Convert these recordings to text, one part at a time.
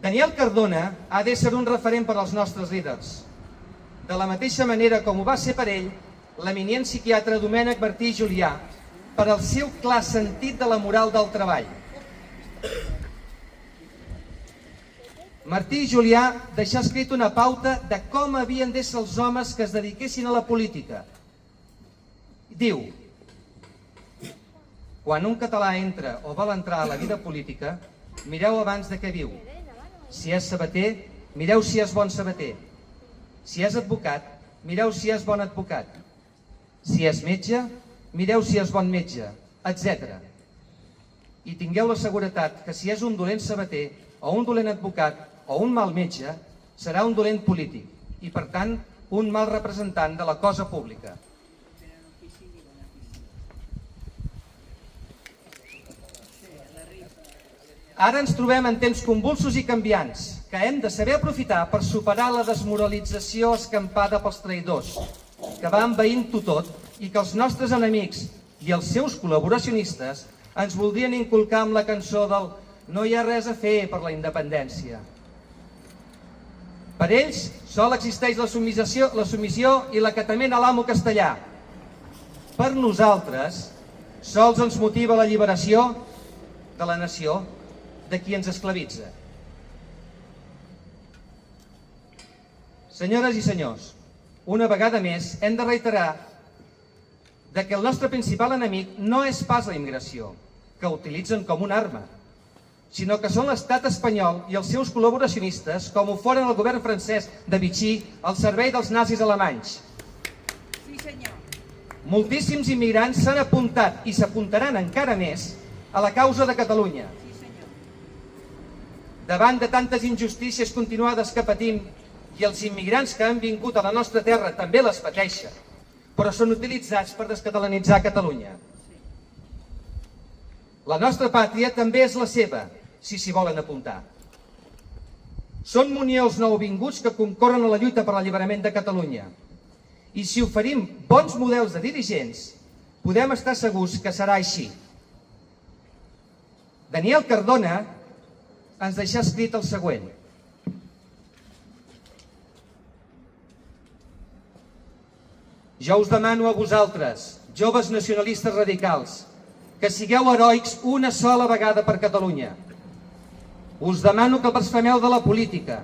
Daniel Cardona ha d'ésser un referent per als nostres líders. De la mateixa manera com ho va ser per ell, l'eminent psiquiatre Domènec Martí i Julià, per al seu clar sentit de la moral del treball. Martí i Julià deixà escrit una pauta de com havien d'ésser els homes que es dediquessin a la política. Diu: quan un català entra o vol entrar a la vida política, mireu abans de què viu. Si és sabater, mireu si és bon sabater. Si és advocat, mireu si és bon advocat. Si és metge, mireu si és bon metge, etc. I tingueu la seguretat que si és un dolent sabater, o un dolent advocat, o un mal metge, serà un dolent polític i, per tant, un mal representant de la cosa pública. Ara ens trobem en temps convulsos i canviants, que hem de saber aprofitar per superar la desmoralització escampada pels traïdors, que va envaint-ho tot i que els nostres enemics i els seus col·laboracionistes ens voldrien inculcar amb la cançó del "no hi ha res a fer per la independència". Per ells sol existeix la submissió i l'acatament a l'amo castellà. Per nosaltres sols ens motiva la lliberació de la nació de qui ens esclavitza. Senyores i senyors, una vegada més hem de reiterar que el nostre principal enemic no és pas la immigració, que utilitzen com una arma, sinó que són l'estat espanyol i els seus col·laboracionistes, com ho foren el govern francès de Vichy al servei dels nazis alemanys. Sí, senyor. Moltíssims immigrants s'han apuntat i s'apuntaran encara més a la causa de Catalunya. Sí, senyor. Davant de tantes injustícies continuades que patim, i els immigrants que han vingut a la nostra terra també les pateixen, però són utilitzats per descatalanitzar Catalunya. La nostra pàtria també és la seva, si s'hi volen apuntar. Són munions nouvinguts que concorren a la lluita per l'alliberament de Catalunya. I si oferim bons models de dirigents, podem estar segurs que serà així. Daniel Cardona ens deixà escrit el següent: jo us demano a vosaltres, joves nacionalistes radicals, que sigueu heroics una sola vegada per Catalunya. Us demano que blasfemeu de la política,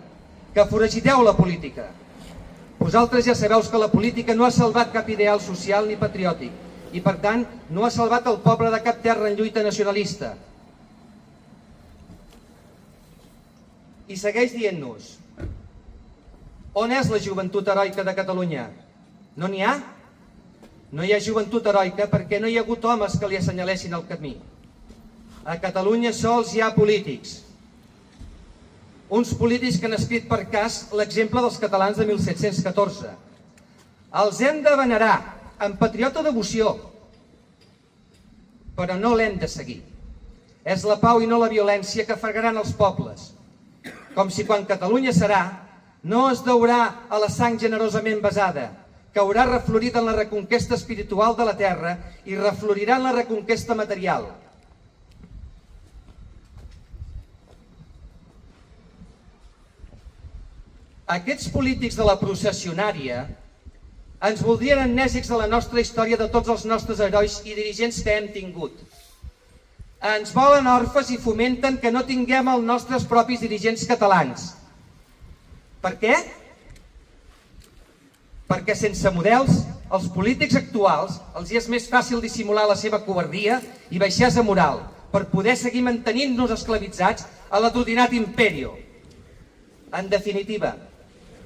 que foragiteu la política. Vosaltres ja sabeu que la política no ha salvat cap ideal social ni patriòtic i, per tant, no ha salvat el poble de cap terra en lluita nacionalista. I segueix dient-nos: on és la joventut heroica de Catalunya? No n'hi ha? No hi ha joventut heroica perquè no hi ha hagut homes que li assenyalessin el camí. A Catalunya sols hi ha polítics. Uns polítics que han escrit per cas l'exemple dels catalans de 1714. Els hem de venerar amb patriota devoció, però no l'hem de seguir. És la pau i no la violència que fregaran els pobles. Com si quan Catalunya serà, no es deurà a la sang generosament besada, que haurà reflorit en la reconquesta espiritual de la terra i reflorirà en la reconquesta material. Aquests polítics de la processionària ens voldrien amnèsics de la nostra història, de tots els nostres herois i dirigents que hem tingut. Ens volen orfes i fomenten que no tinguem els nostres propis dirigents catalans. Per què? Perquè sense models, als polítics actuals els és més fàcil dissimular la seva covardia i baixesa moral per poder seguir mantenint-nos esclavitzats a l'atrodinat imperio. En definitiva,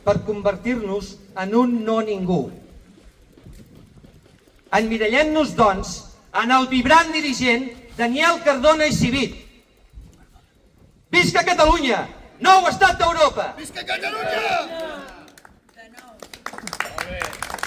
per convertir-nos en un no ningú. Emmirallem-nos, doncs, en el vibrant dirigent Daniel Cardona i Civit. Visca Catalunya, nou estat d'Europa! Visca Catalunya! De nou. Molt bé.